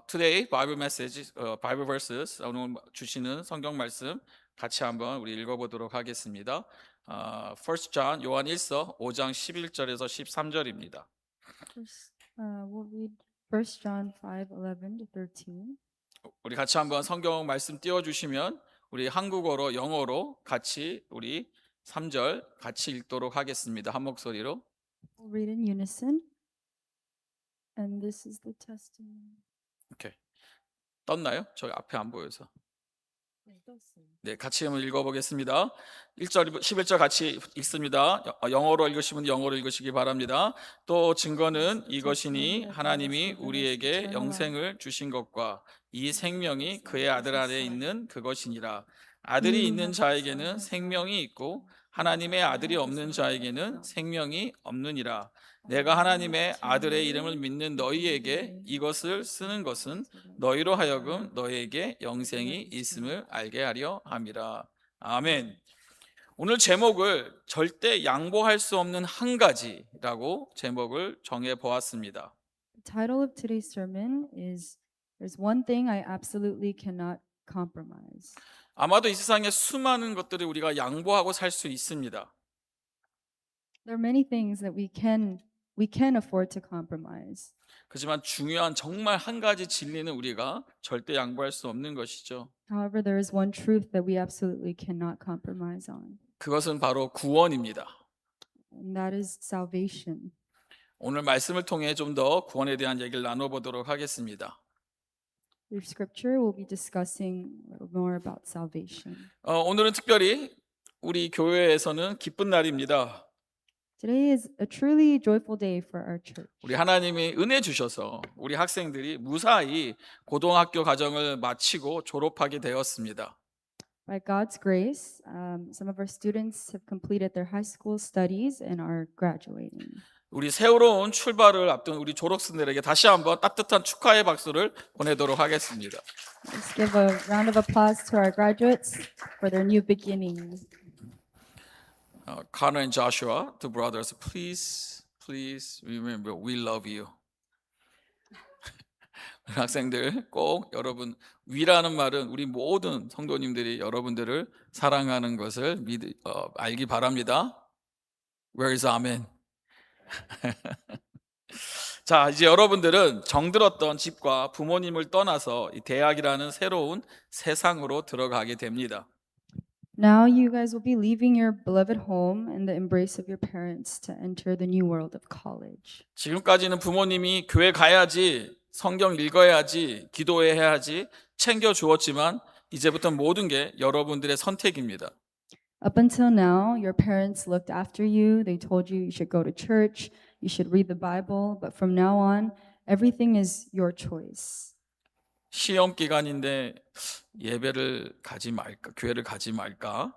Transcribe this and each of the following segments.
today Bible message, Bible verses 오늘 주시는 성경 말씀 같이 한번 우리 읽어보도록 하겠습니다. First John 요한 1서 5장 11절에서 13절입니다. First, we'll read First John 5:11 to 13. 우리 같이 한번 성경 말씀 띄워주시면 우리 한국어로 영어로 같이 우리 3절 같이 읽도록 하겠습니다. 한 목소리로. We'll read in unison. And this is the testimony. 오케이. 떴나요? 저기 앞에 안 보여서. 네, 같이 한번 읽어보겠습니다. 1절, 11절 같이 읽습니다. 영어로 읽으시면 영어로 읽으시기 바랍니다. 또 증거는 이것이니 하나님이 우리에게 영생을 주신 것과 이 생명이 그의 아들 안에 있는 그것이니라. 아들이 있는 자에게는 생명이 있고 하나님의 아들이 없는 자에게는 생명이 없느니라. 내가 하나님의 아들의 이름을 믿는 너희에게 이것을 쓰는 것은 너희로 하여금 너희에게 영생이 있음을 알게 하려 함이라. 아멘. 오늘 제목을 절대 양보할 수 없는 한 가지라고 제목을 정해 보았습니다. The title of today's sermon is There's one thing I absolutely cannot compromise. 아마도 이 세상에 수많은 것들을 우리가 양보하고 살 수 있습니다. There are many things that we can afford to compromise. 그렇지만 중요한 정말 한 가지 진리는 우리가 절대 양보할 수 없는 것이죠. However, there is one truth that we absolutely cannot compromise on, 그것은 바로 구원입니다. and that is salvation. 오늘 말씀을 통해 좀 더 구원에 대한 얘기를 나눠보도록 하겠습니다. Through scripture, we'll be discussing a little more about salvation. 오늘은 특별히 우리 교회에서는 기쁜 날입니다. Today is a truly joyful day for our church. 우리 하나님이 은혜 주셔서 우리 학생들이 무사히 고등학교 과정을 마치고 졸업하게 되었습니다. By God's grace, some of our students have completed their high school studies and are graduating. 우리 새로운 출발을 앞둔 우리 졸업생들에게 다시 한번 따뜻한 축하의 박수를 보내도록 하겠습니다. Let's give a round of applause to our graduates for their new beginnings. Connor and Joshua, the brothers, please remember we love you. 학생들 꼭 여러분 위라는 말은 우리 모든 성도님들이 여러분들을 사랑하는 것을 알기 바랍니다. Where is amen? 자, 이제 여러분들은 정들었던 집과 부모님을 떠나서 이 대학이라는 새로운 세상으로 들어가게 됩니다. Now you guys will be leaving your beloved home and the embrace of your parents to enter the new world of college. 지금까지는 부모님이 교회 가야지, 성경 읽어야지, 기도해야지 챙겨 주었지만 이제부터 모든 게 여러분들의 선택입니다. Up until now, your parents looked after you. They told you you should go to church, you should read the Bible, but from now on, everything is your choice. 시험 기간인데 예배를 가지 말까, 교회를 가지 말까?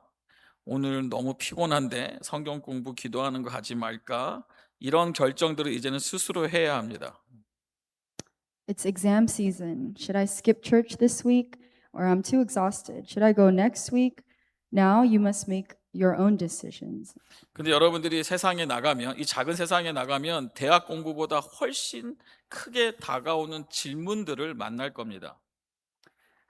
오늘 너무 피곤한데 성경 공부 기도하는 거 하지 말까? 이런 결정들을 이제는 스스로 해야 합니다. It's exam season. Should I skip church this week? Or I'm too exhausted. Should I go next week? Now you must make your own decisions. 근데 여러분들이 세상에 나가면, 이 작은 세상에 나가면 대학 공부보다 훨씬 크게 다가오는 질문들을 만날 겁니다.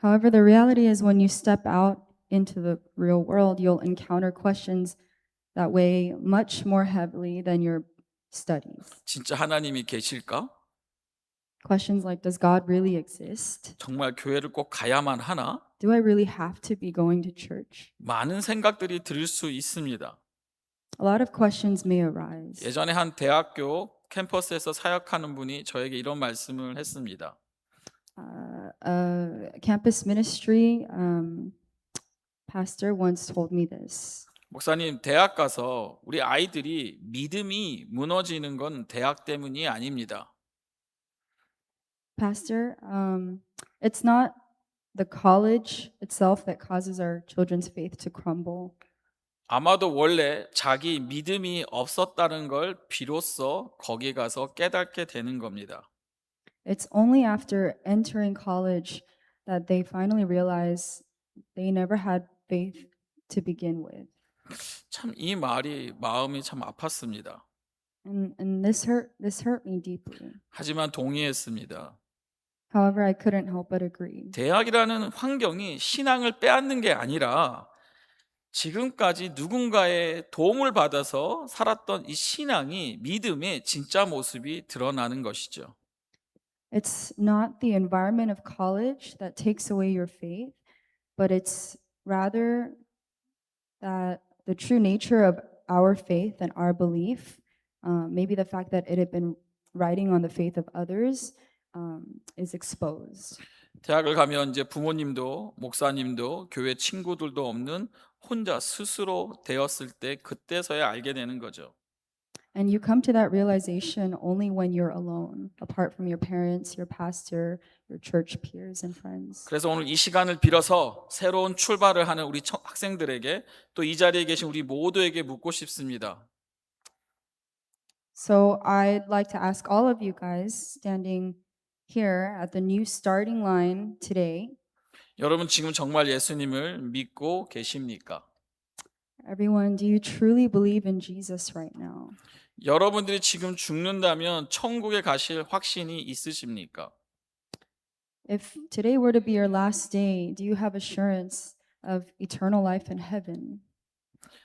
However, the reality is when you step out into the real world, you'll encounter questions that weigh much more heavily than your studies. 진짜 하나님이 계실까? Questions like, does God really exist? 정말 교회를 꼭 가야만 하나? Do I really have to be going to church? 많은 생각들이 들 수 있습니다. A lot of questions may arise. 예전에 한 대학교 캠퍼스에서 사역하는 분이 저에게 이런 말씀을 했습니다. A campus ministry pastor once told me this. 목사님, 대학 가서 우리 아이들이 믿음이 무너지는 건 대학 때문이 아닙니다. Pastor, it's not the college itself that causes our children's faith to crumble. 아마도 원래 자기 믿음이 없었다는 걸 비로소 거기 가서 깨닫게 되는 겁니다. It's only after entering college that they finally realize they never had faith to begin with. 참 이 말이 마음이 참 아팠습니다. And this hurt me deeply. 하지만 동의했습니다. However, I couldn't help but agree. 대학이라는 환경이 신앙을 빼앗는 게 아니라 지금까지 누군가의 도움을 받아서 살았던 이 신앙이 믿음의 진짜 모습이 드러나는 것이죠. It's not the environment of college that takes away your faith, but it's rather that the true nature of our faith and our belief, maybe the fact that it had been riding on the faith of others, is exposed. 대학을 가면 이제 부모님도 목사님도 교회 친구들도 없는 혼자 스스로 되었을 때 그때서야 알게 되는 거죠. And you come to that realization only when you're alone, apart from your parents, your pastor, your church peers, and friends. 그래서 오늘 이 시간을 빌어서 새로운 출발을 하는 우리 학생들에게 또 이 자리에 계신 우리 모두에게 묻고 싶습니다. So I'd like to ask all of you guys standing here at the new starting line today, 여러분 지금 정말 예수님을 믿고 계십니까? everyone, do you truly believe in Jesus right now? 여러분들이 지금 죽는다면 천국에 가실 확신이 있으십니까? If today were to be your last day, do you have assurance of eternal life in heaven?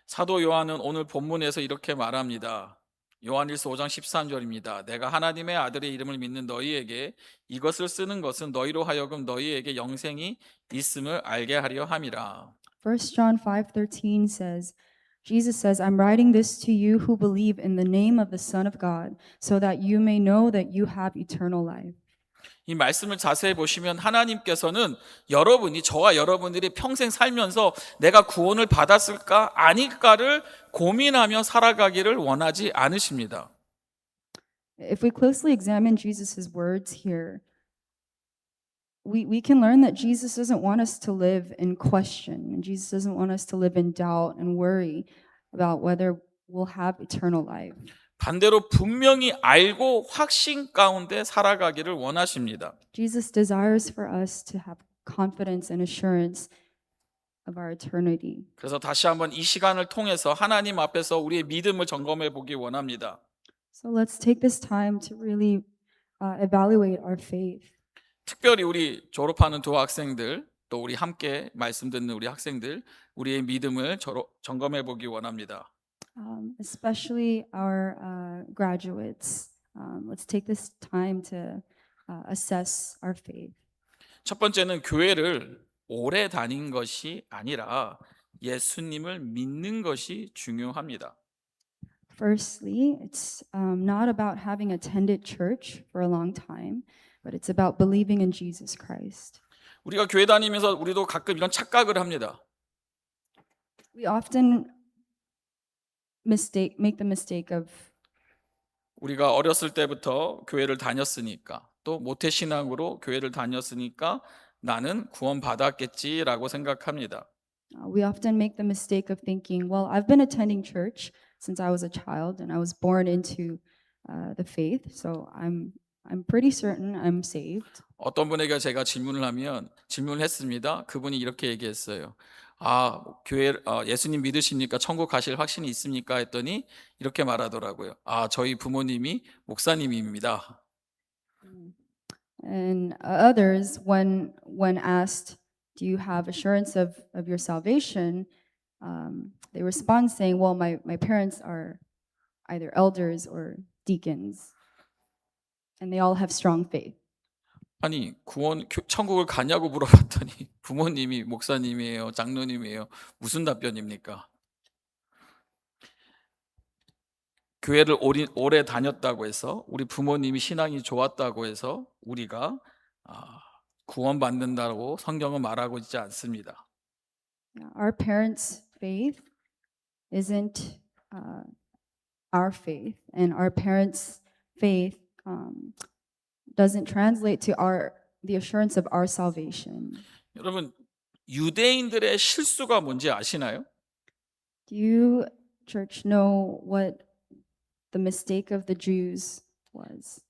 사도 요한은 오늘 본문에서 이렇게 말합니다. 요한일서 5장 13절입니다. 내가 하나님의 아들의 이름을 믿는 너희에게 이것을 쓰는 것은 너희로 하여금 너희에게 영생이 있음을 알게 하려 함이라. 1 John 5:13 says, Jesus says, I'm writing this to you who believe in the name of the Son of God, so that you may know that you have eternal life. 이 말씀을 자세히 보시면 하나님께서는 여러분이 저와 여러분들이 평생 살면서 내가 구원을 받았을까 아닐까를 고민하며 살아가기를 원하지 않으십니다. If we closely examine Jesus' words here, we can learn that Jesus doesn't want us to live in question, and Jesus doesn't want us to live in doubt and worry about whether we'll have eternal life. 반대로 분명히 알고 확신 가운데 살아가기를 원하십니다. Jesus desires for us to have confidence and assurance of our eternity. 그래서 다시 한번 이 시간을 통해서 하나님 앞에서 우리의 믿음을 점검해 보기 원합니다. So let's take this time to really evaluate our faith. 특별히 우리 졸업하는 두 학생들, 또 우리 함께 말씀 듣는 우리 학생들, 우리의 믿음을 점검해 보기 원합니다. Especially our graduates. Let's take this time to assess our faith. 첫 번째는 교회를 오래 다닌 것이 아니라 예수님을 믿는 것이 중요합니다. Firstly, it's not about having attended church for a long time, but it's about believing in Jesus Christ. 우리가 교회 다니면서 우리도 가끔 이런 착각을 합니다. We often make the mistake of 우리가 어렸을 때부터 교회를 다녔으니까 또 모태신앙으로 교회를 다녔으니까 나는 구원 받았겠지라고 생각합니다. we often make the mistake of thinking, well, I've been attending church since I was a child and I was born into the faith, so I'm pretty certain I'm saved. 어떤 분에게 제가 질문을 했습니다. 그분이 이렇게 얘기했어요. 예수님 믿으십니까? 천국 가실 확신이 있습니까? 했더니 이렇게 말하더라고요. 저희 부모님이 목사님입니다. And others, when asked, do you have assurance of your salvation? They respond saying, well, my parents are either elders or deacons, and they all have strong faith. 아니 천국을 가냐고 물어봤더니 부모님이 목사님이에요, 장로님이에요. 무슨 답변입니까? 교회를 오래 다녔다고 해서 우리 부모님이 신앙이 좋았다고 해서 우리가 구원받는다고 성경은 말하고 있지 않습니다. Our parents' faith isn't our faith, and our parents' faith doesn't translate to the assurance of our salvation. 여러분 유대인들의 실수가 뭔지 아시나요? Do you, church, know what the mistake of the Jews was?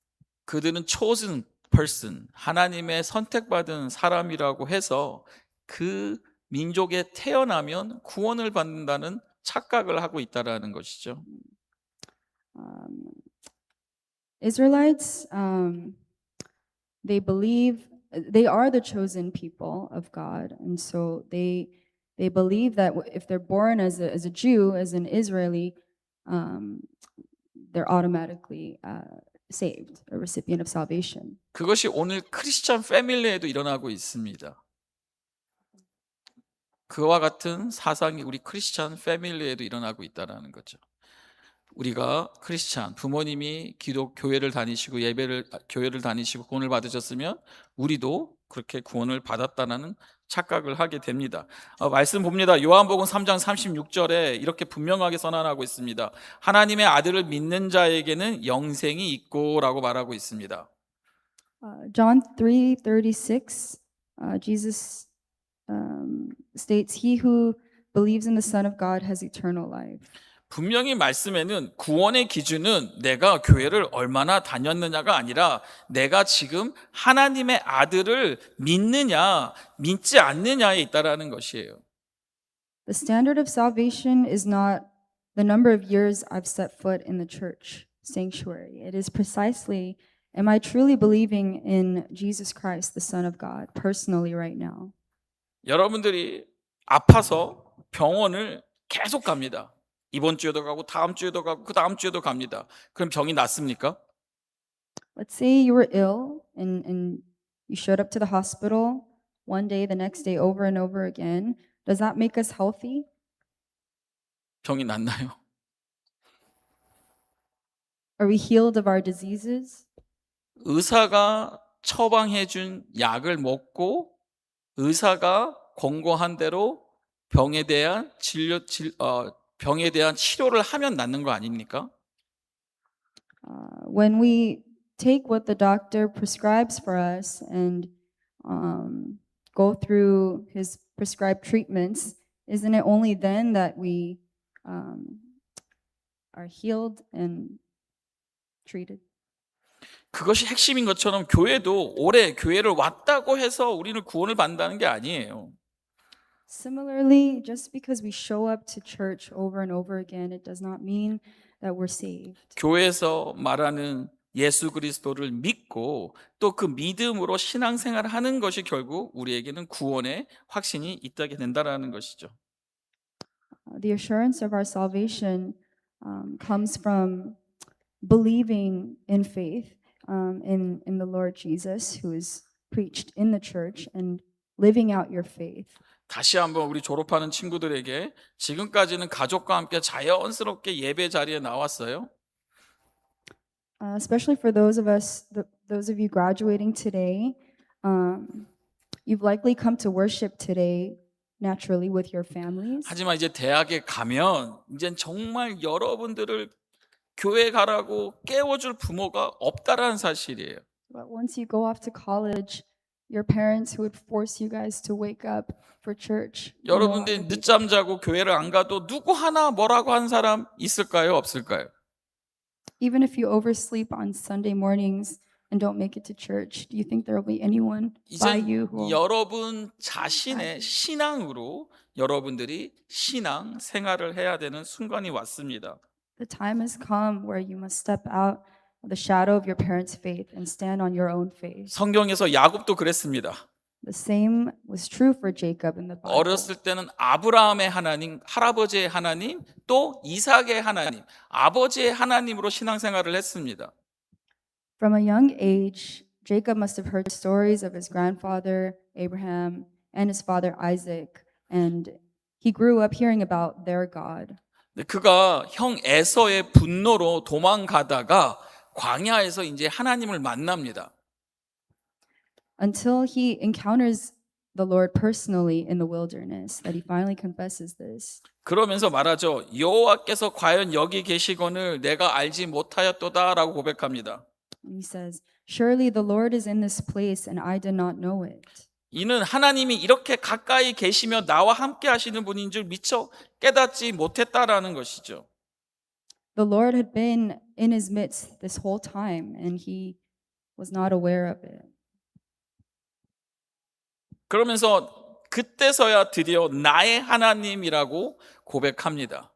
그들은 chosen person, 하나님의 선택받은 사람이라고 해서 그 민족에 태어나면 구원을 받는다는 착각을 하고 있다라는 것이죠. Israelites they believe they are the chosen people of God, and so they believe that if they're born as a Jew, as an Israeli, um, they're automatically saved, a recipient of salvation. 그것이 오늘 크리스천 패밀리에도 일어나고 있습니다. 그와 같은 사상이 우리 크리스천 패밀리에도 일어나고 있다는 거죠. 우리가 크리스찬 부모님이 교회를 다니시고 교회를 다니시고 구원을 받으셨으면 우리도 그렇게 구원을 받았다는 착각을 하게 됩니다. 말씀 봅니다. 요한복음 3장 36절에 이렇게 분명하게 선언하고 있습니다. 하나님의 아들을 믿는 자에게는 영생이 있고라고 말하고 있습니다. John 3:36, Jesus states, "He who believes in the Son of God has eternal life." 분명히 말씀에는 구원의 기준은 내가 교회를 얼마나 다녔느냐가 아니라 내가 지금 하나님의 아들을 믿느냐 믿지 않느냐에 있다라는 것이에요. The standard of salvation is not the number of years I've set foot in the church sanctuary. It is precisely, am I truly believing in Jesus Christ, the Son of God, personally right now? 여러분들이 아파서 병원을 계속 갑니다. 이번 주에도 가고 다음 주에도 가고 그 다음 주에도 갑니다. 그럼 병이 낫습니까? Let's say you were ill and you showed up to the hospital one day, the next day, over and over again. Does that make us healthy? 병이 낫나요? Are we healed of our diseases? 의사가 처방해 준 약을 먹고 의사가 권고한 대로 병에 대한 치료를 하면 낫는 거 아닙니까? When we take what the doctor prescribes for us and go through his prescribed treatments, isn't it only then that we are healed and treated? 그것이 핵심인 것처럼 교회도 오래 교회를 왔다고 해서 우리는 구원을 받는다는 게 아니에요. Similarly, just because we show up to church over and over again, it does not mean that we're saved. 교회에서 말하는 예수 그리스도를 믿고 또 그 믿음으로 신앙생활을 하는 것이 결국 우리에게는 구원의 확신이 있게 된다라는 것이죠. The assurance of our salvation comes from believing in faith in the Lord Jesus, who is preached in the church, and living out your faith. 다시 한번 우리 졸업하는 친구들에게 지금까지는 가족과 함께 자연스럽게 예배 자리에 나왔어요. Especially for those of you graduating today, you've likely come to worship today naturally with your families. 하지만 이제 대학에 가면 이제 정말 여러분들을 교회 가라고 깨워줄 부모가 없다라는 사실이에요. But once you go off to college, your parents who would force you guys to wake up for church. 여러분들이 늦잠 자고 교회를 안 가도 누구 하나 뭐라고 한 사람 있을까요? 없을까요? Even if you oversleep on Sunday mornings and don't make it to church, do you think there will be anyone by 이제 you who will 여러분 자신의 신앙으로 여러분들이 신앙 생활을 해야 되는 순간이 왔습니다. The time has come where you must step out of the shadow of your parents' faith and stand on your own faith. 성경에서 야곱도 그랬습니다. The same was true for Jacob in the Bible. 어렸을 때는 아브라함의 하나님, 할아버지의 하나님, 또 이삭의 하나님, 아버지의 하나님으로 신앙생활을 했습니다. From a young age, Jacob must have heard stories of his grandfather Abraham and his father Isaac, and he grew up hearing about their God. 그가 형 에서의 분노로 도망가다가 광야에서 이제 하나님을 만납니다. Until he encounters the Lord personally in the wilderness, that he finally confesses this. 그러면서 말하죠. 여호와께서 과연 여기 계시거늘 내가 알지 못하였도다라고 고백합니다. And he says, "Surely the Lord is in this place, and I did not know it." 이는 하나님이 이렇게 가까이 계시며 나와 함께 하시는 분인 줄 미처 깨닫지 못했다라는 것이죠. The Lord had been in his midst this whole time, and he was not aware of it. 그러면서 그때서야 드디어 나의 하나님이라고 고백합니다.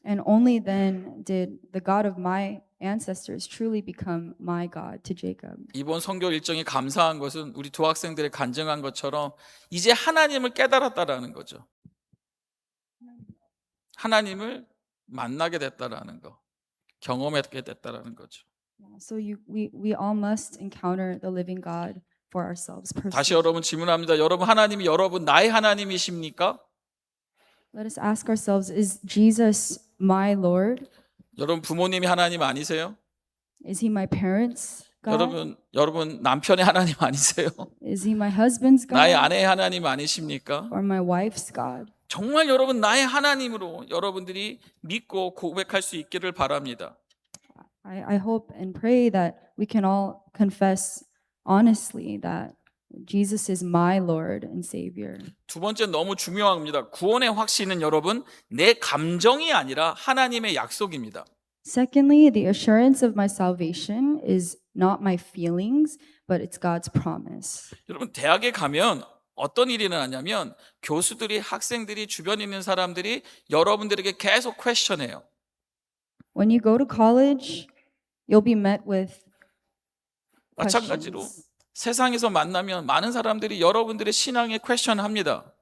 And only then did the God of my ancestors truly become my God to Jacob. 이번 선교 일정이 감사한 것은 우리 두 학생들이 간증한 것처럼 이제 하나님을 깨달았다라는 거죠. 하나님을 만나게 됐다라는 거, 경험하게 됐다라는 거죠. So we all must encounter the living God for ourselves 다시 personally. 여러분 질문합니다. 여러분 하나님이 여러분 나의 하나님이십니까? Let us ask ourselves, is Jesus my Lord? 여러분 부모님이 하나님 아니세요? Is he my parents' God? 여러분 남편의 하나님 아니세요? Is he my husband's 나의 God? 아내의 하나님 아니십니까? Or my wife's God? 정말 여러분 나의 하나님으로 여러분들이 믿고 고백할 수 있기를 바랍니다. I hope and pray that we can all confess honestly that Jesus is my Lord and Savior. 두 번째 너무 중요합니다. 구원의 확신은 여러분 내 감정이 아니라 하나님의 약속입니다. Secondly, the assurance of my salvation is not my feelings, but it's God's promise. 여러분 대학에 가면 어떤 일이 일어나냐면 교수들이 학생들이 주변에 있는 사람들이 여러분들에게 계속 퀘스천해요. When you go to college, you'll be met with 마찬가지로 questions. 세상에서 만나면 많은 사람들이 여러분들의 신앙에 퀘스천합니다.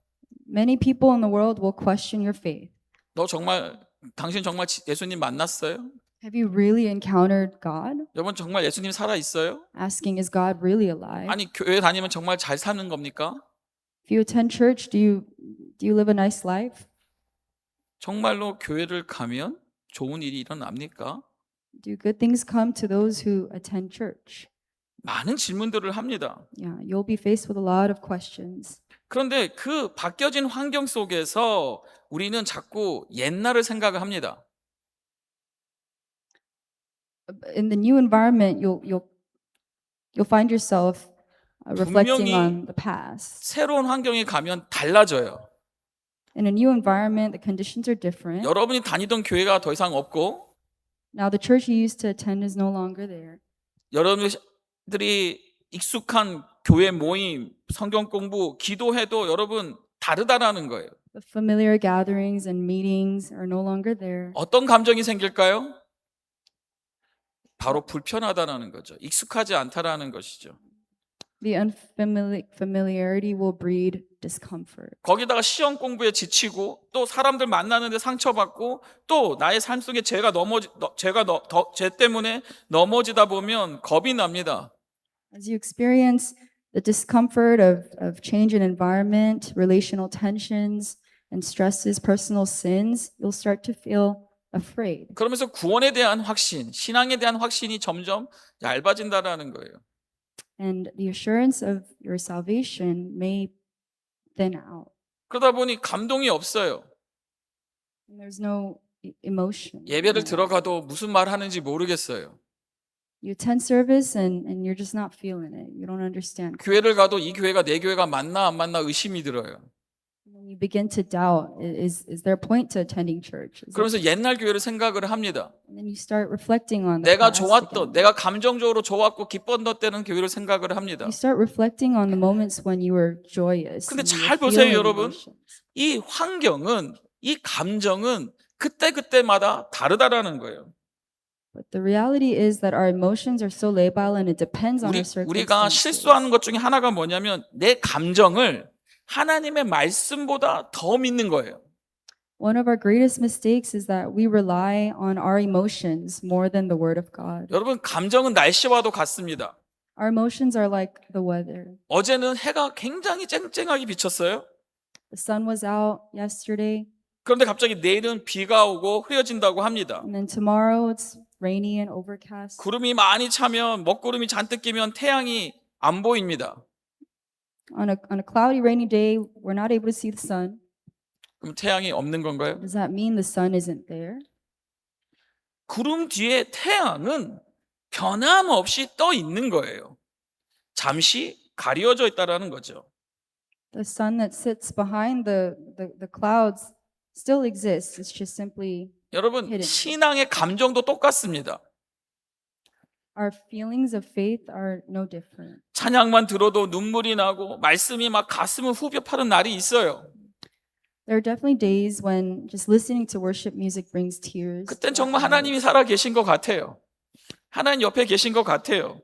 Many people in the world will question your faith. 당신 정말 예수님 만났어요? Have you really encountered God? 여러분 정말 예수님 살아 있어요? Asking, is God really alive? 아니 교회 다니면 정말 잘 사는 겁니까? If you attend church, do you live a nice life? 정말로 교회를 가면 좋은 일이 일어납니까? Do good things come to those who attend church? 많은 질문들을 합니다. Yeah, you'll be faced with a lot of questions. 그런데 그 바뀌어진 환경 속에서 우리는 자꾸 옛날을 생각을 합니다. In the new environment, you'll find yourself reflecting 분명히 on the past. 새로운 환경에 가면 달라져요. In a new environment, the conditions are different. 여러분이 다니던 교회가 더 이상 없고 Now the church you used to attend is no longer there. 여러분들이 익숙한 교회 모임, 성경 공부, 기도해도 여러분 다르다라는 거예요. The familiar gatherings and meetings are no longer there. 어떤 감정이 생길까요? 바로 불편하다라는 거죠. 익숙하지 않다라는 것이죠. The unfamiliarity will breed discomfort. 거기다가 시험 공부에 지치고 또 사람들 만나는데 상처받고 또 나의 삶 속에 죄 때문에 넘어지다 보면 겁이 납니다. As you experience the discomfort of change in environment, relational tensions, and stresses, personal sins, you'll start to feel afraid. 그러면서 구원에 대한 확신, 신앙에 대한 확신이 점점 얇아진다라는 거예요. And the assurance of your salvation may thin out. 그러다 보니 감동이 없어요. And there's no emotion. 예배를 들어가도 무슨 말 하는지 모르겠어요. You attend service and you're just not feeling it. You don't understand. 교회를 가도 이 교회가 내 교회가 맞나 안 맞나 의심이 들어요. And then you begin to doubt, is there a point to attending church? 그러면서 옛날 교회를 생각을 합니다. And then you start reflecting on the 내가 past 좋았던, again. 내가 감정적으로 좋았고 기뻤던 때는 교회를 생각을 합니다. You start reflecting on the moments when you were joyous. 근데 and you 잘 were 보세요, feeling 여러분. emotions. 이 환경은, 이 감정은 그때그때마다 다르다라는 거예요. But the reality is that our emotions are so labile and it depends on our 우리가 circumstances. 실수하는 것 중에 하나가 뭐냐면 내 감정을 하나님의 말씀보다 더 믿는 거예요. One of our greatest mistakes is that we rely on our emotions more than the word of God. 여러분 감정은 날씨와도 같습니다. Our emotions are like the weather. 어제는 해가 굉장히 쨍쨍하게 비쳤어요. The sun was out yesterday, 그런데 갑자기 내일은 비가 오고 흐려진다고 합니다. and then tomorrow it's rainy and overcast. 구름이 많이 차면 먹구름이 잔뜩 끼면 태양이 안 보입니다. On a cloudy, rainy day, we're not able to see the sun. 그럼 태양이 없는 건가요? Does that mean the sun isn't there? 구름 뒤에 태양은 변함없이 떠 있는 거예요. 잠시 가려져 있다라는 거죠. The sun that sits behind the clouds still exists. It's just simply 여러분 hidden. 신앙의 감정도 똑같습니다. our feelings of faith are no different. 찬양만 들어도 눈물이 나고 말씀이 막 가슴을 후벼 파는 날이 있어요. There are definitely days when just listening to worship music brings tears. 그땐 정말 하나님이 살아 계신 것 같아요. 하나님 옆에 계신 것 같아요.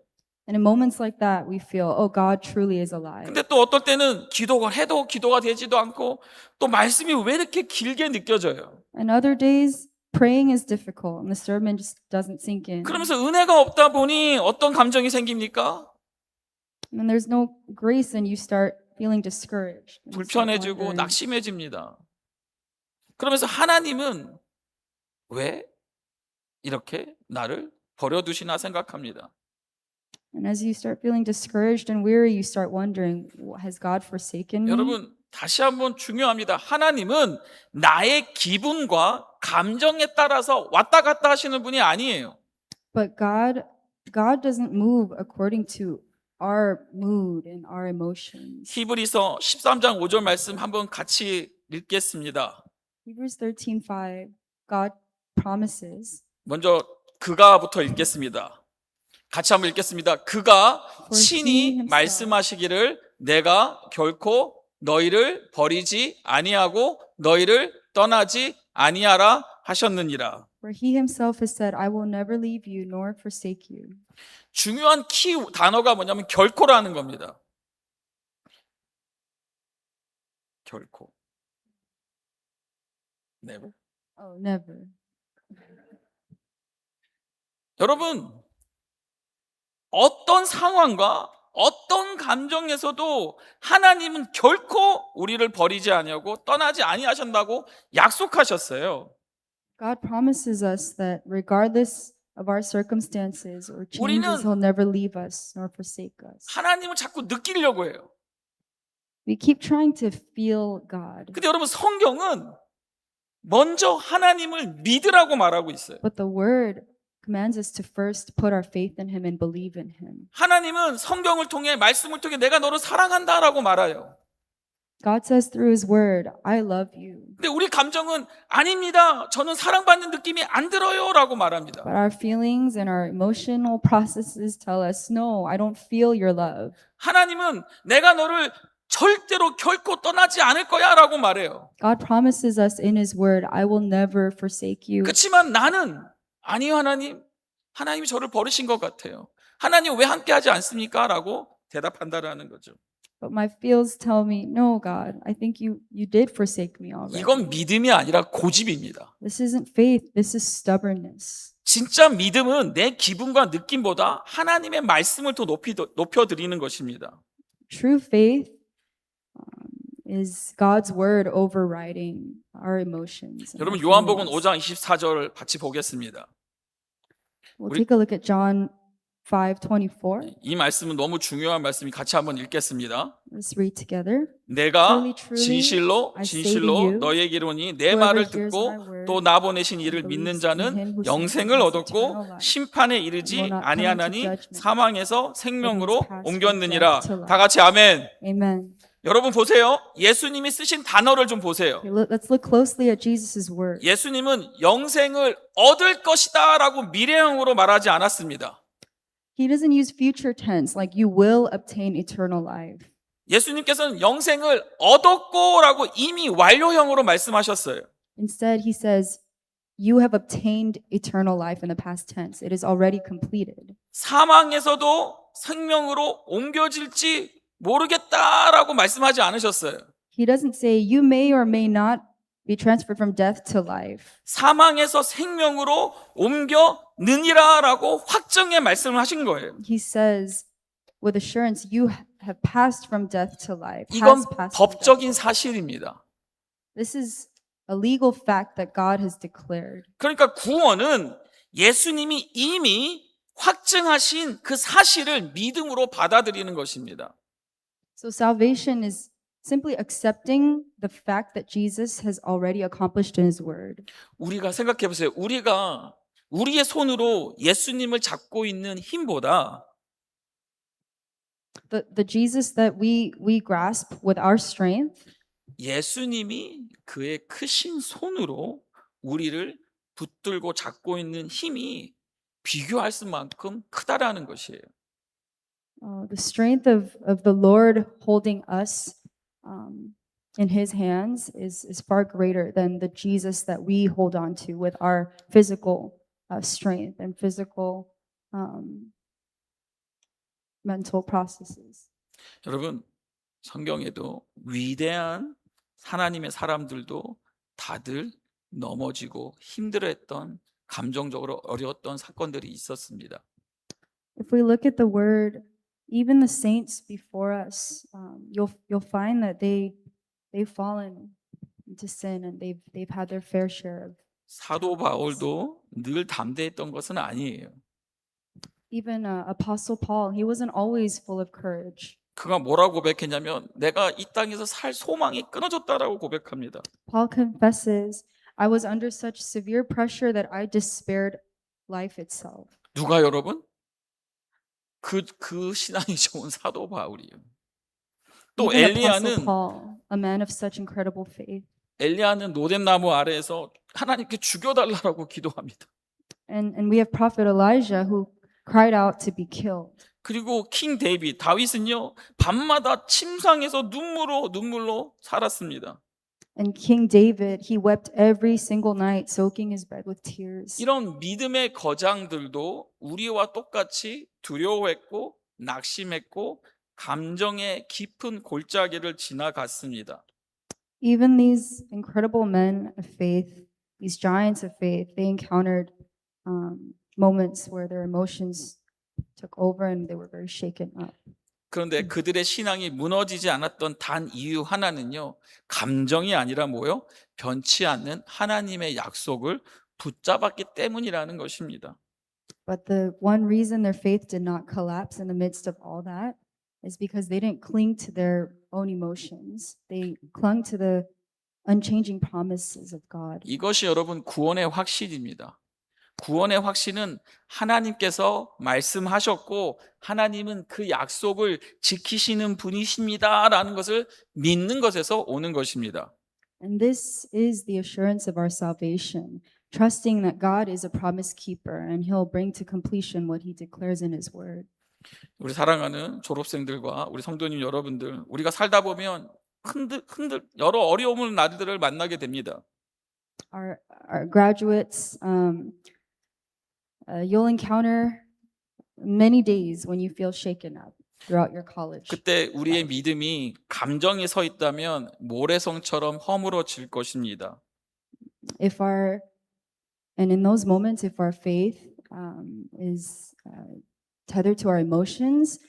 And in moments like that, we feel, oh, God truly is alive. 근데 또 어떨 때는 기도가 해도 기도가 되지도 않고 또 말씀이 왜 이렇게 길게 느껴져요? And other days, praying is difficult and the sermon just doesn't sink in. 그러면서 은혜가 없다 보니 어떤 감정이 생깁니까? And then there's no grace and you start feeling discouraged. and you start 불편해지고 wondering, 낙심해집니다. 그러면서 하나님은 왜 이렇게 나를 버려두시나 생각합니다. And as you start feeling discouraged and weary, you start wondering, has God forsaken me? 여러분 다시 한번 중요합니다. 하나님은 나의 기분과 감정에 따라서 왔다 갔다 하시는 분이 아니에요. But God doesn't move according to our mood and our emotions. 히브리서 13장 5절 말씀 한번 같이 읽겠습니다. Hebrews 13:5, God promises, 먼저 그가부터 읽겠습니다. 같이 한번 읽겠습니다. 그가 For he 친히 himself. 말씀하시기를 내가 결코 너희를 버리지 아니하고 너희를 떠나지 아니하라 하셨느니라. for he himself has said, I will never leave you nor forsake you. 중요한 키 단어가 뭐냐면 결코라는 겁니다. 결코. never. Oh, never. 여러분 어떤 상황과 어떤 감정에서도 하나님은 결코 우리를 버리지 아니하고 떠나지 아니하신다고 약속하셨어요. God promises us that regardless of our circumstances or 우리는 changes, he'll never leave us nor forsake us. 하나님을 자꾸 느끼려고 해요. We keep trying to feel God. 근데 여러분 성경은 먼저 하나님을 믿으라고 말하고 있어요. But the word commands us to first put our faith in him and believe in him. 하나님은 성경을 통해 말씀을 통해 내가 너를 사랑한다라고 말해요. God says through his word, I love you. 근데 우리 감정은 아닙니다. 저는 사랑받는 느낌이 안 들어요라고 말합니다. But our feelings and our emotional processes tell us, no, I don't feel your love. 하나님은 내가 너를 절대로 결코 떠나지 않을 거야라고 말해요. God promises us in his word, I will never forsake you. 그렇지만 나는 아니요 하나님이 저를 버리신 것 같아요. 하나님 왜 함께하지 않습니까? 라고 대답한다라는 거죠. But my feels tell me, no, God, I think you did forsake me already. 이건 믿음이 아니라 고집입니다. This isn't faith, this is stubbornness. 진짜 믿음은 내 기분과 느낌보다 하나님의 말씀을 더 높여드리는 것입니다. True faith is God's word overriding our emotions. and 여러분 our 요한복음 feelings. 5장 24절 같이 보겠습니다. We'll 우리- take a look at John 5:24. 이 말씀은 너무 중요한 말씀이 같이 한번 읽겠습니다. Let's read together. 내가 Truly, truly, 진실로 I say to 진실로 you, 너희에게 이르노니 내 whoever 말을 hears 듣고 my word 또 나 보내신 이를 and 믿는 believes in him 자는 who sent 영생을 me has 얻었고 eternal life. 심판에 이르지 will not come 아니하나니 into judgment, 사망에서 생명으로 but is passed from 옮겼느니라. death to life. 다 같이 아멘. Amen. 여러분 보세요. 예수님이 쓰신 단어를 좀 보세요. Okay, let's look closely at Jesus' word. 예수님은 영생을 얻을 것이다라고 미래형으로 말하지 않았습니다. He doesn't use future tense like you will obtain eternal life. 예수님께서는 영생을 얻었고라고 이미 완료형으로 말씀하셨어요. Instead, he says, you have obtained eternal life in the past tense. It is already completed. 사망에서도 생명으로 옮겨질지 모르겠다라고 말씀하지 않으셨어요. He doesn't say you may or may not be transferred from death to life. 사망에서 생명으로 옮겨느니라라고 확정의 말씀을 하신 거예요. He says with assurance, you have passed from death to life. 이건 Has passed from death. 법적인 사실입니다. This is a legal fact that God has declared. 그러니까 구원은 예수님이 이미 확증하신 그 사실을 믿음으로 받아들이는 것입니다. So salvation is simply accepting the fact that Jesus has already accomplished in his word. 우리가 생각해 보세요. 우리가 우리의 손으로 예수님을 잡고 있는 힘보다 The Jesus that we grasp with our strength, 예수님이 그의 크신 손으로 우리를 붙들고 잡고 있는 힘이 비교할 수만큼 크다라는 것이에요. the strength of the Lord holding us in his hands is far greater than the Jesus that we hold on to with our physical strength and physical mental processes. 여러분, 성경에도 위대한 하나님의 사람들도 다들 넘어지고 힘들어했던, 감정적으로 어려웠던 사건들이 있었습니다. If we look at the word, even the saints before us, you'll find that they've fallen into sin and they've had their fair share of. 사도 바울도 늘 담대했던 것은 아니에요. Even Apostle Paul, he wasn't always full of courage. 그가 뭐라고 고백했냐면 내가 이 땅에서 살 소망이 끊어졌다라고 고백합니다. Paul confesses, I was under such severe pressure that I despaired life itself. 누가 여러분? 그 신앙이 좋은 사도 바울이에요. 또 Even Apostle 엘리야는 Paul, a man of such incredible faith. 노뎀나무 아래에서 하나님께 죽여달라고 기도합니다. And we have prophet Elijah who cried out to be killed. 그리고 킹 다윗은요 밤마다 침상에서 눈물로 살았습니다. And King David, he wept every single night, soaking his bed with tears. 이런 믿음의 거장들도 우리와 똑같이 두려워했고 낙심했고 감정의 깊은 골짜기를 지나갔습니다. Even these incredible men of faith, these giants of faith, they encountered moments where their emotions took over and they were very shaken up. 그런데 그들의 신앙이 무너지지 않았던 단 이유 하나는요, 감정이 아니라 뭐요? 변치 않는 하나님의 약속을 붙잡았기 때문이라는 것입니다. But the one reason their faith did not collapse in the midst of all that is because they didn't cling to their own emotions. They clung to the unchanging promises of God. 이것이 여러분 구원의 확신입니다. 구원의 확신은 하나님께서 말씀하셨고 하나님은 그 약속을 지키시는 분이십니다라는 것을 믿는 것에서 오는 것입니다. And this is the assurance of our salvation, trusting that God is a promise keeper and he'll bring to completion what he declares in his word. 우리 사랑하는 졸업생들과 우리 성도님 여러분들, 우리가 살다 보면 여러 어려움을 날들을 만나게 됩니다. Our graduates, you'll encounter many days when you feel shaken up throughout your college. 그때 우리의 믿음이 감정에 서 있다면 모래성처럼 허물어질 것입니다. And in those moments, if our faith is tethered to our emotions,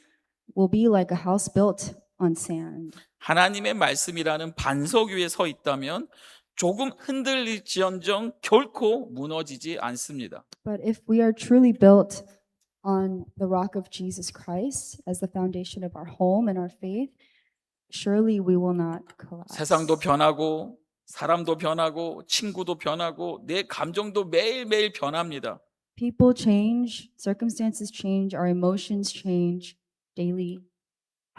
we'll be like a house built on sand. 하나님의 말씀이라는 반석 위에 서 있다면 조금 흔들릴지언정 결코 무너지지 않습니다. But if we are truly built on the rock of Jesus Christ as the foundation of our home and our faith, surely we will not collapse. 세상도 변하고 사람도 변하고 친구도 변하고 내 감정도 매일매일 변합니다. People change, circumstances change, our emotions change daily.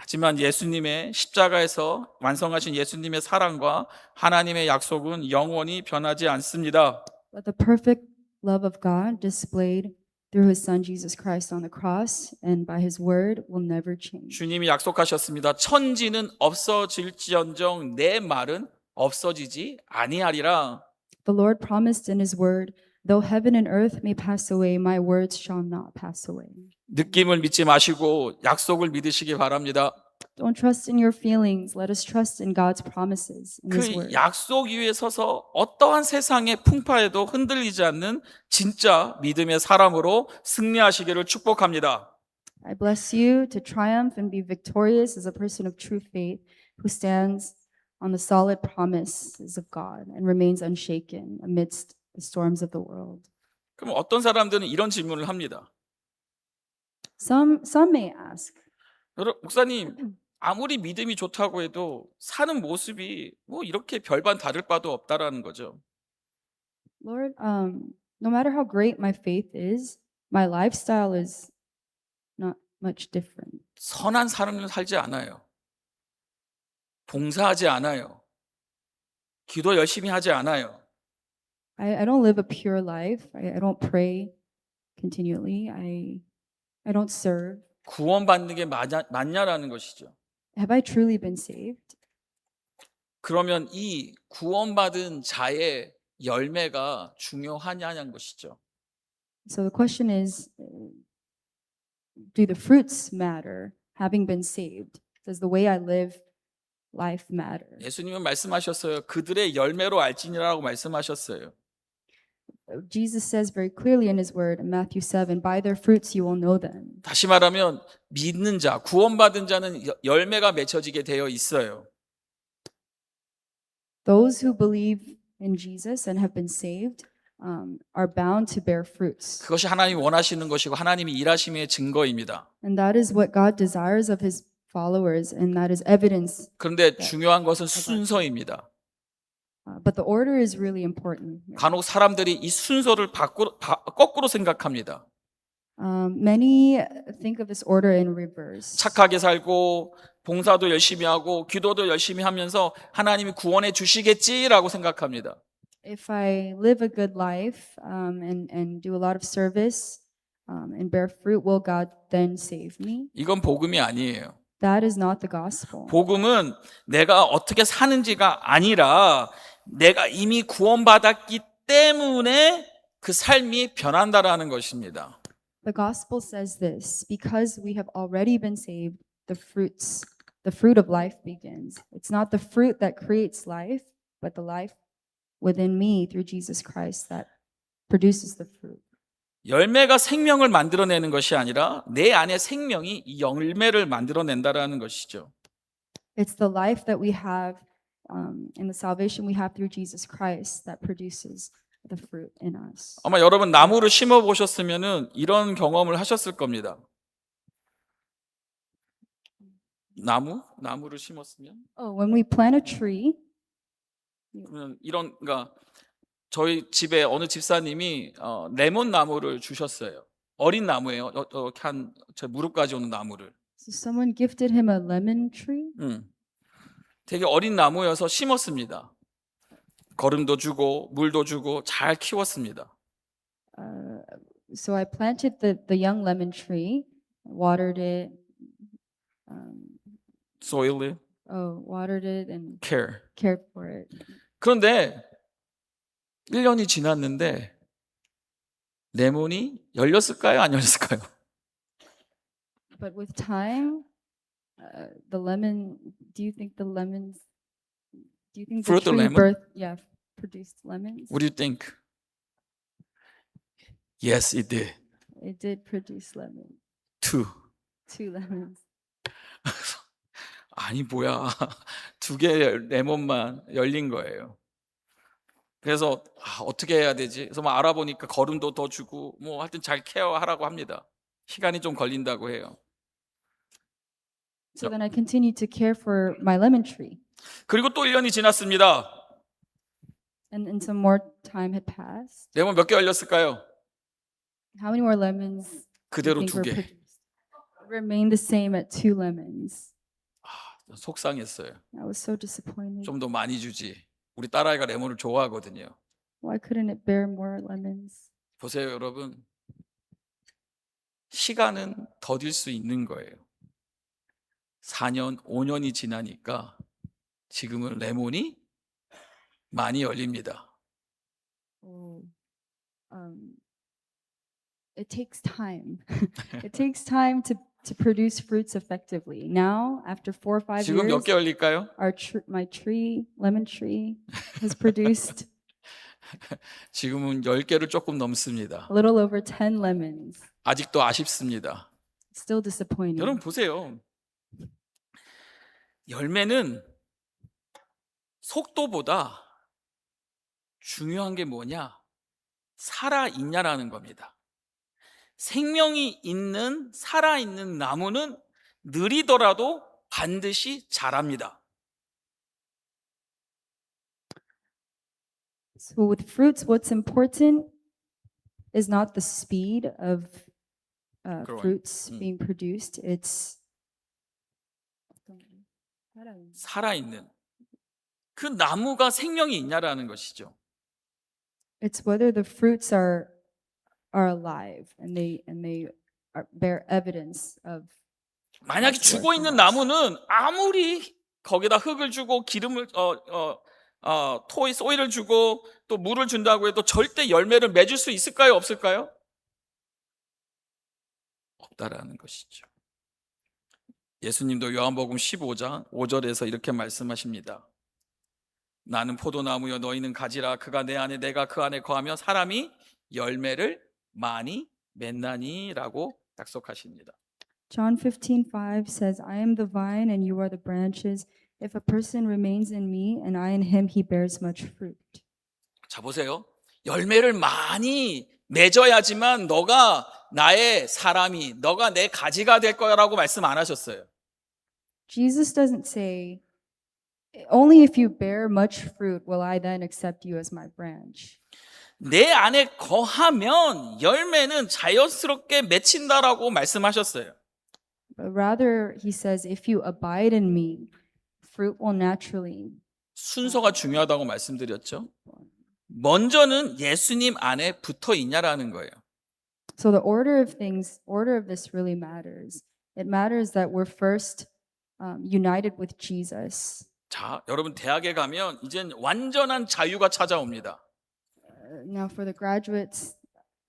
하지만 예수님의 십자가에서 완성하신 예수님의 사랑과 하나님의 약속은 영원히 변하지 않습니다. But the perfect love of God displayed through his son Jesus Christ on the cross and by his word will never change. 주님이 약속하셨습니다. 천지는 없어질지언정 내 말은 없어지지 아니하리라. The Lord promised in his word, though heaven and earth may pass away, my words shall not pass away. 느낌을 믿지 마시고 약속을 믿으시기 바랍니다. Don't trust in your feelings. Let us trust in God's promises in his 그 word. 약속 위에 서서 어떠한 세상의 풍파에도 흔들리지 않는 진짜 믿음의 사람으로 승리하시기를 축복합니다. I bless you to triumph and be victorious as a person of true faith who stands on the solid promises of God and remains unshaken amidst the storms of the world. 그럼 어떤 사람들은 이런 질문을 합니다. Some may ask, 여러분, 목사님, 아무리 믿음이 좋다고 해도 사는 모습이 뭐 이렇게 별반 다를 바도 없다라는 거죠. Lord, no matter how great my faith is, my lifestyle is not much different. 선한 삶을 살지 않아요. 봉사하지 않아요. 기도 열심히 하지 않아요. I don't live a pure life. I don't pray continually. I don't serve. 구원받는 게 맞냐라는 것이죠. Have I truly been saved? 그러면 이 구원받은 자의 열매가 중요하냐는 것이죠. So the question is, do the fruits matter? Having been saved, does the way I live life matter? 예수님은 말씀하셨어요. 그들의 열매로 알지니라고 말씀하셨어요. Jesus says very clearly in his word in Matthew 7, by their fruits you will know them. 다시 말하면 믿는 자, 구원받은 자는 열매가 맺혀지게 되어 있어요. Those who believe in Jesus and have been saved are bound to bear fruits. 그것이 하나님이 원하시는 것이고 하나님이 일하심의 증거입니다. And that is what God desires of his followers, and that is evidence. 그런데 중요한 것은 순서입니다. But the order is really important. 간혹 사람들이 이 순서를 거꾸로 생각합니다. Many think of this order in reverse. 착하게 살고 봉사도 열심히 하고 기도도 열심히 하면서 하나님이 구원해 주시겠지라고 생각합니다. If I live a good life and do a lot of service and bear fruit, will God then save me? 이건 복음이 아니에요. That is not the gospel. 복음은 내가 어떻게 사는지가 아니라 내가 이미 구원받았기 때문에 그 삶이 변한다라는 것입니다. The gospel says this: because we have already been saved, the fruit of life begins. It's not the fruit that creates life, but the life within me through Jesus Christ that produces the fruit. 열매가 생명을 만들어내는 것이 아니라 내 안에 생명이 이 열매를 만들어낸다라는 것이죠. It's the life that we have in the salvation we have through Jesus Christ that produces the fruit in us. 아마 여러분 나무를 심어 보셨으면은 이런 경험을 하셨을 겁니다. 나무를 심었으면 Oh, when we plant a tree, 그러면 그러니까 저희 집에 어느 집사님이 레몬 나무를 주셨어요. 어린 나무예요. 한 제 무릎까지 오는 나무를. so someone gifted him a lemon tree. 되게 어린 나무여서 심었습니다. 거름도 주고 물도 주고 잘 키웠습니다. So I planted the young lemon tree, watered it, watered it and care. cared for it. 그런데 1년이 지났는데 레몬이 열렸을까요? 안 열렸을까요? But with time, the lemon. Do you think the lemons? Do you think the Fruit or tree lemon? produced lemons? What do you think? Yes, it did. It did produce lemons. 2. 2 lemons. 아니 뭐야. 2개의 레몬만 열린 거예요. 그래서 어떻게 해야 되지? 그래서 막 알아보니까 거름도 더 주고 뭐 하여튼 잘 케어하라고 합니다. 시간이 좀 걸린다고 해요. So then I continued to care for my lemon tree, 그리고 또 1년이 지났습니다. and some more time had passed. 레몬 몇 개 열렸을까요? How many more lemons do you 그대로 think were 2개. produced? Remained the same at 2 lemons. 속상했어요. I was so disappointed. 좀 더 많이 주지. 우리 딸아이가 레몬을 좋아하거든요. Why couldn't it bear more lemons? 보세요, 여러분. 시간은 더딜 수 있는 거예요. 4년, 5년이 지나니까 지금은 레몬이 많이 열립니다. It takes time. It takes time to produce fruits effectively. Now, after 4 or 5 지금 몇 years, 개 열릴까요? my lemon tree, has produced 지금은 10개를 조금 넘습니다. a little over 10 lemons. 아직도 아쉽습니다. Still disappointing. 여러분 보세요. 열매는 속도보다 중요한 게 뭐냐? 살아있냐라는 겁니다. 생명이 있는 살아있는 나무는 느리더라도 반드시 자랍니다. So with fruits, what's important is not the speed of Growing. fruits being produced. It's 살아있는 그 나무가 생명이 있냐라는 것이죠. whether the fruits are alive and they bear evidence of. 만약에 죽어 있는 나무는 아무리 거기다 흙을 주고 기름을 소일을 주고 또 물을 준다고 해도 절대 열매를 맺을 수 있을까요? 없을까요? 없다라는 것이죠. 예수님도 요한복음 15장 5절에서 이렇게 말씀하십니다. 나는 포도나무여 너희는 가지라. 그가 내 안에 내가 그 안에 거하며 사람이 열매를 많이 맺나니라고 약속하십니다. John 15:5 says, I am the vine and you are the branches. If a person remains in me and I in him, he bears much fruit. 자 보세요. 열매를 많이 맺어야지만 너가 나의 사람이, 너가 내 가지가 될 거라고 말씀 안 하셨어요. Jesus doesn't say, only if you bear much fruit will I then accept you as my branch. 내 안에 거하면 열매는 자연스럽게 맺힌다라고 말씀하셨어요. But rather, he says, if you abide in me, fruit will naturally. 순서가 중요하다고 말씀드렸죠. 먼저는 예수님 안에 붙어 있냐라는 거예요. So the order of things, order of this really matters. It matters that we're first united with Jesus. 자, 여러분 대학에 가면 이젠 완전한 자유가 찾아옵니다. Now for the graduates,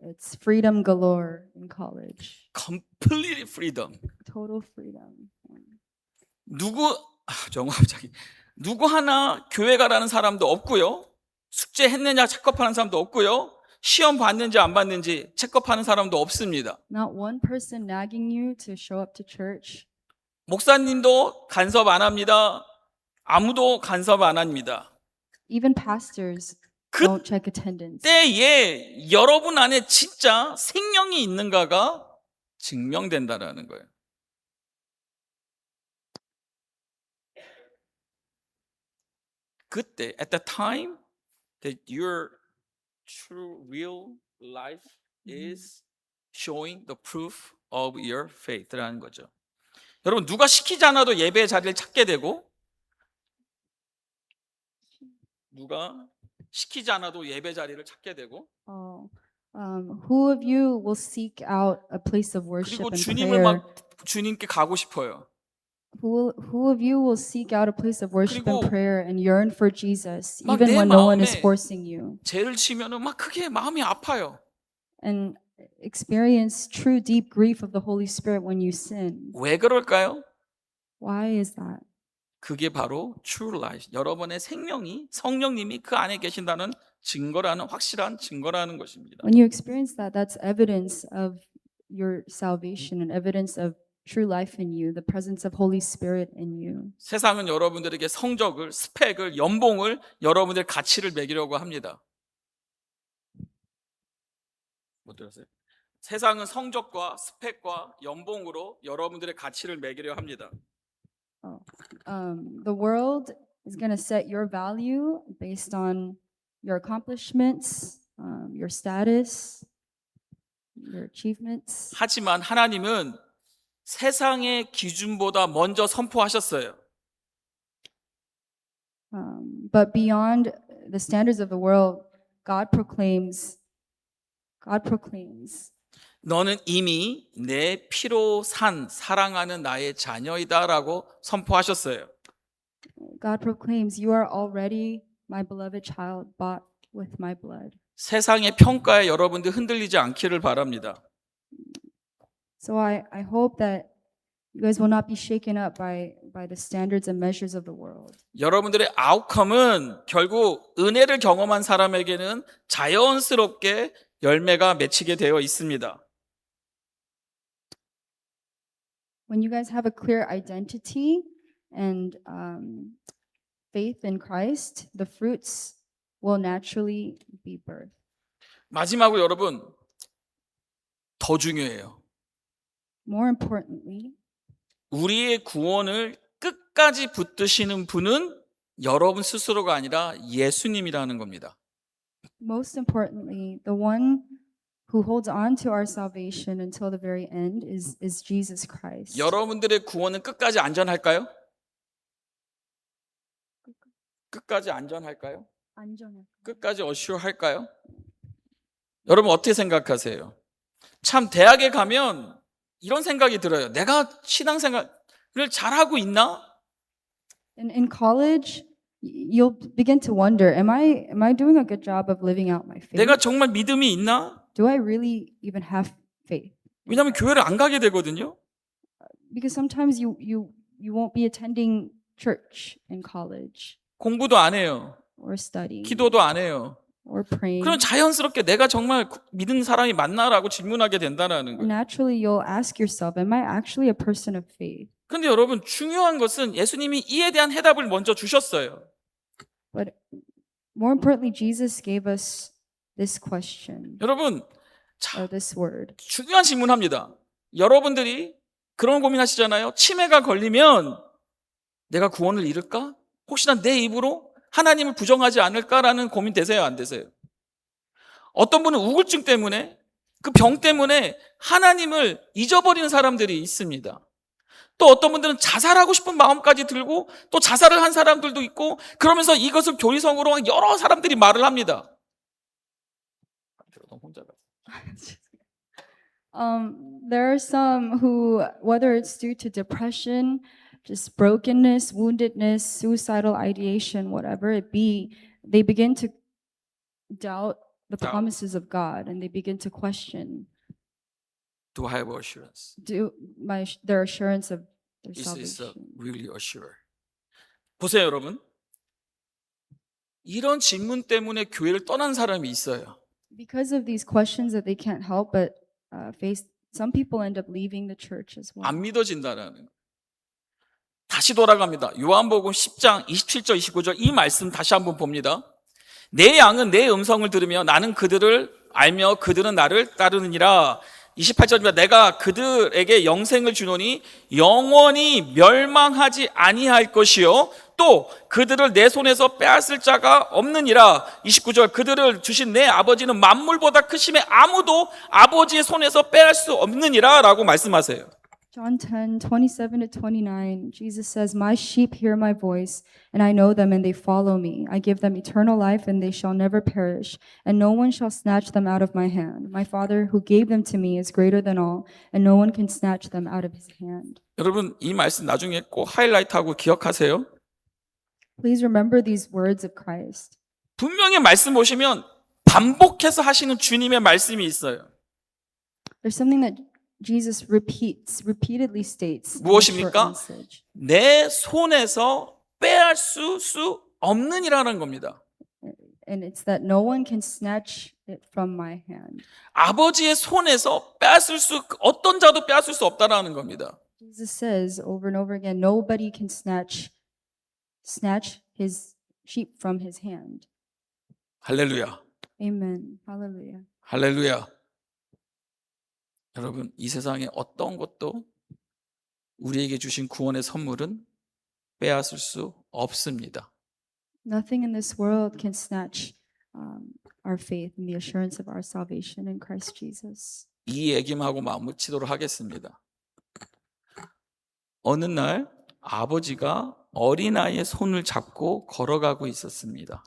it's freedom galore in college. Complete freedom. Total freedom. 정말 갑자기 누구 하나 교회 가라는 사람도 없고요. 숙제 했느냐 체크업하는 사람도 없고요. 시험 봤는지 안 봤는지 체크업하는 사람도 없습니다. Not one person nagging you to show up to church. 목사님도 간섭 안 합니다. 아무도 간섭 안 합니다. Even pastors don't check attendance. 그때에 여러분 안에 진짜 생명이 있는가가 증명된다라는 거예요. 그때 at the time that your true real life is showing the proof of your faith라는 거죠. 여러분 누가 시키지 않아도 예배의 자리를 찾게 되고 누가 시키지 않아도 예배 자리를 찾게 되고 Who of you will seek out a place of worship 그리고 and 주님을 prayer? 막 주님께 가고 싶어요. Who of you will seek out a place of worship and 그리고 prayer and yearn for Jesus, 막 even 내 when no one is 마음에 forcing you, 죄를 지면은 막 크게 마음이 아파요. and experience true deep grief of the Holy Spirit when you sin? 왜 그럴까요? Why is that? 그게 바로 true life. 여러분의 생명이 성령님이 그 안에 계신다는 증거라는 확실한 증거라는 것입니다. When you experience that, that's evidence of your salvation and evidence of true life in you, the presence of Holy Spirit in you. 세상은 여러분들에게 성적을, 스펙을, 연봉을 여러분들 가치를 매기려고 합니다. 못 들었어요? 세상은 성적과 스펙과 연봉으로 여러분들의 가치를 매기려 합니다. The world is going to set your value based on your accomplishments, your status, your achievements. 하지만 하나님은 세상의 기준보다 먼저 선포하셨어요. But beyond the standards of the world, God proclaims, 너는 이미 내 피로 산 사랑하는 나의 자녀이다라고 선포하셨어요. God proclaims, you are already my beloved child, bought with my blood. 세상의 평가에 여러분들 흔들리지 않기를 바랍니다. So I hope that you guys will not be shaken up by the standards and measures of the world. 여러분들의 아웃컴은 결국 은혜를 경험한 사람에게는 자연스럽게 열매가 맺히게 되어 있습니다. When you guys have a clear identity and faith in Christ, the fruits will naturally be birthed. 마지막으로 여러분 더 중요해요. More importantly, 우리의 구원을 끝까지 붙드시는 분은 여러분 스스로가 아니라 예수님이라는 겁니다. most importantly, the one who holds on to our salvation until the very end is Jesus Christ. 여러분들의 구원은 끝까지 안전할까요? 끝까지 안전할까요? 끝까지 어슈어할까요? 여러분 어떻게 생각하세요? 참 대학에 가면 이런 생각이 들어요. 내가 신앙생활을 잘하고 있나? In college, you'll begin to wonder, am I doing a good job of living out my faith? 내가 정말 믿음이 있나? Do I really even have faith? 왜냐하면 교회를 안 가게 되거든요. Because sometimes you won't be attending church in college 공부도 안 해요. or studying 기도도 안 해요. or praying. 그럼 자연스럽게 내가 정말 믿는 사람이 맞나라고 질문하게 된다는 And 거예요. naturally, you'll ask yourself, am I actually a person of faith? 근데 여러분 중요한 것은 예수님이 이에 대한 해답을 먼저 주셨어요. But more importantly, Jesus gave us this question 여러분 or this word. 중요한 질문합니다. 여러분들이 그런 고민하시잖아요. 치매가 걸리면 내가 구원을 잃을까? 혹시나 내 입으로 하나님을 부정하지 않을까라는 고민 되세요, 안 되세요? 어떤 분은 우울증 때문에 그 병 때문에 하나님을 잊어버리는 사람들이 있습니다. 또 어떤 분들은 자살하고 싶은 마음까지 들고 또 자살을 한 사람들도 있고 그러면서 이것을 교리성으로 여러 사람들이 말을 합니다. There are some who, whether it's due to depression, just brokenness, woundedness, suicidal ideation, whatever it be, they begin to doubt the Doubt. promises of God and they begin to question Do I have assurance? their assurance of their This is salvation. really assured. 보세요, 여러분. 이런 질문 때문에 교회를 떠난 사람이 있어요. Because of these questions that they can't help but face, some people end up leaving the church as well. 안 믿어진다라는 거예요. 다시 돌아갑니다. 요한복음 10장 27절 29절 이 말씀 다시 한번 봅니다. 내 양은 내 음성을 들으며 나는 그들을 알며 그들은 나를 따르느니라. 28절입니다. 내가 그들에게 영생을 주노니 영원히 멸망하지 아니할 것이요 또 그들을 내 손에서 빼앗을 자가 없느니라. 29절 그들을 주신 내 아버지는 만물보다 크심에 아무도 아버지의 손에서 빼앗을 수 없느니라 라고 말씀하세요. John 10:27-29, Jesus says, "My sheep hear my voice, and I know them, and they follow me. I give them eternal life, and they shall never perish, and no one shall snatch them out of my hand. My Father who gave them to me is greater than all, and no one can snatch them out of his hand." 여러분 이 말씀 나중에 꼭 하이라이트하고 기억하세요. Please remember these words of Christ. 분명히 말씀 보시면 반복해서 하시는 주님의 말씀이 있어요. There's something that Jesus repeatedly states. in the short 무엇입니까? message. 내 손에서 빼앗을 수 없느니라는 겁니다. And it's that no one can snatch it from my hand. 아버지의 손에서 빼앗을 수 어떤 자도 빼앗을 수 없다라는 겁니다. Jesus says over and over again, nobody can snatch his sheep from his hand. 할렐루야. Amen. Hallelujah. 할렐루야. 여러분, 이 세상에 어떤 것도 우리에게 주신 구원의 선물은 빼앗을 수 없습니다. Nothing in this world can snatch our faith and the assurance of our salvation in Christ Jesus. 이 얘기만 하고 마무리 치도록 하겠습니다. 어느 날 아버지가 어린아이의 손을 잡고 걸어가고 있었습니다.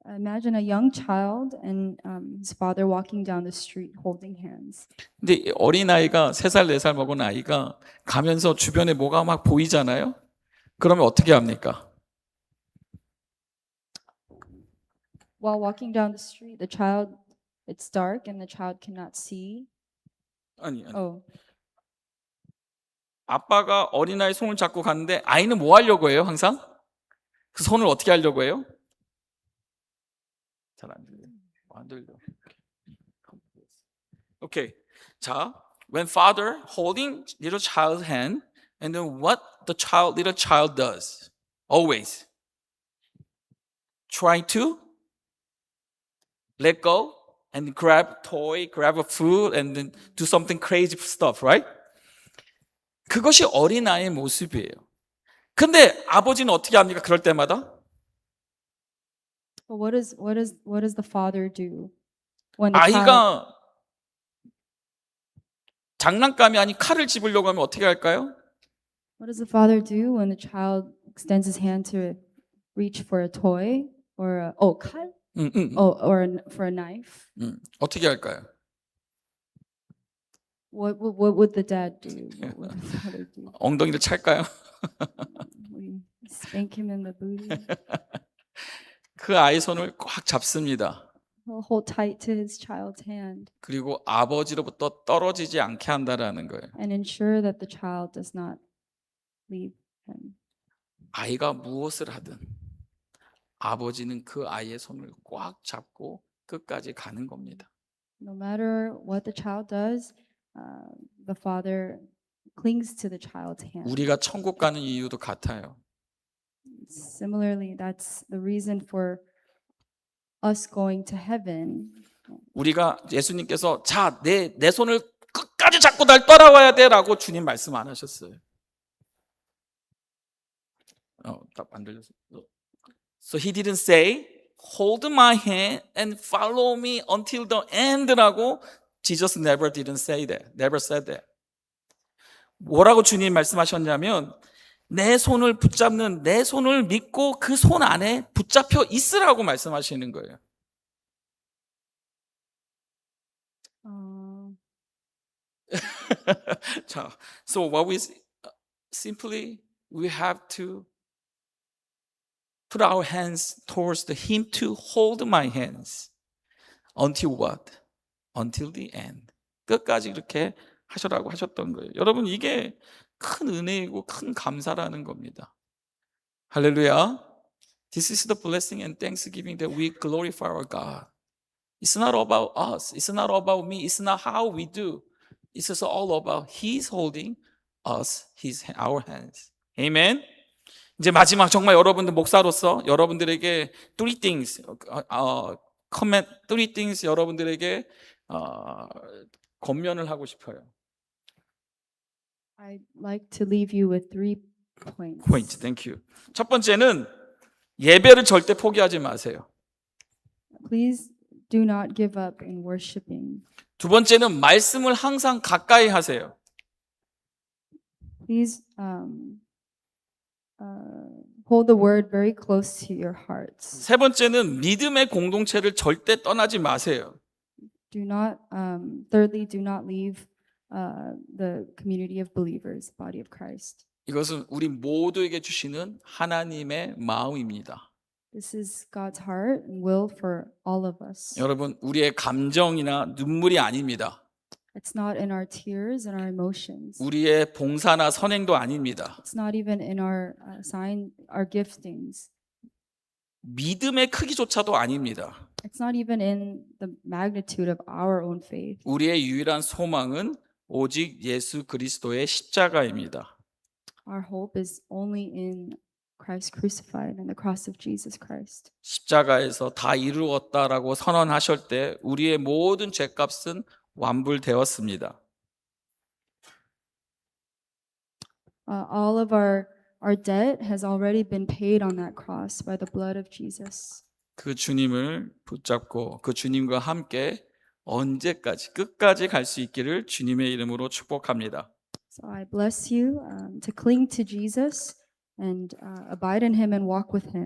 Imagine a young child and his father walking down the street holding hands. 근데 어린아이가 3살, 4살 먹은 아이가 가면서 주변에 뭐가 막 보이잖아요? 그러면 어떻게 합니까? While walking down the street, it's dark and the child cannot see. 아니. Oh, 아빠가 어린아이 손을 잡고 갔는데 아이는 뭐 하려고 해요, 항상? 그 손을 어떻게 하려고 해요? 잘 안 들려. 안 들려. 오케이. 자, when father holding little child's hand, and then what the little child does, always try to let go and grab a toy, grab a food, and then do something crazy stuff, right? 그것이 어린아이의 모습이에요. 근데 아버지는 어떻게 합니까? 그럴 때마다? but what does the father do when the child? 아이가 장난감이 아닌 칼을 집으려고 하면 어떻게 할까요? What does the father do when the child extends his hand to reach for a toy or 칼? For a knife? 어떻게 할까요? What would the dad do? What would the father do? 엉덩이를 찰까요? We spank him in the booty. 그 아이 손을 꽉 잡습니다. He'll hold tight to his child's hand 그리고 아버지로부터 떨어지지 않게 한다라는 거예요. and ensure that the child does not leave him. 아이가 무엇을 하든 아버지는 그 아이의 손을 꽉 잡고 끝까지 가는 겁니다. No matter what the child does, the father clings to the child's hand. 우리가 천국 가는 이유도 같아요. Similarly, that's the reason for us going to heaven. 우리가 예수님께서 자, 내 손을 끝까지 잡고 날 따라와야 돼라고 주님 말씀 안 하셨어요. 딱 안 들렸어. So he didn't say, hold my hand and follow me until the end라고 Jesus never didn't say that. Never said that. 뭐라고 주님 말씀하셨냐면 내 손을 붙잡는 내 손을 믿고 그 손 안에 붙잡혀 있으라고 말씀하시는 거예요. 자, so what we simply we have to put our hands towards him to hold my hands until what? Until the end. 끝까지 이렇게 하셔라고 하셨던 거예요. 여러분 이게 큰 은혜이고 큰 감사라는 겁니다. 할렐루야. This is the blessing and thanksgiving that we glorify our God. It's not about us. It's not about me. It's not how we do. It's just all about He's holding us, our hands. Amen. 이제 마지막 정말 여러분들 목사로서 여러분들에게 three things, three things 여러분들에게 권면을 하고 싶어요. I'd like to leave you with 3 points. Point. Thank you. 첫 번째는 예배를 절대 포기하지 마세요. Please do not give up in worshiping. 두 번째는 말씀을 항상 가까이 하세요. Please hold the word very close to your hearts. 세 번째는 믿음의 공동체를 절대 떠나지 마세요. Do not, thirdly, do not leave the community of believers, body of Christ. 이것은 우리 모두에게 주시는 하나님의 마음입니다. This is God's heart and will for all of us. 여러분, 우리의 감정이나 눈물이 아닙니다. It's not in our tears and our emotions. 우리의 봉사나 선행도 아닙니다. It's not even in our our giftings. 믿음의 크기조차도 아닙니다. It's not even in the magnitude of our own faith. 우리의 유일한 소망은 오직 예수 그리스도의 십자가입니다. Our hope is only in Christ crucified and the cross of Jesus Christ. 십자가에서 다 이루었다라고 선언하실 때 우리의 모든 죄값은 완불되었습니다. All of our debt has already been paid on that cross by the blood of Jesus. 그 주님을 붙잡고 그 주님과 함께 언제까지 끝까지 갈 수 있기를 주님의 이름으로 축복합니다. So I bless you to cling to Jesus and abide in him and walk with him.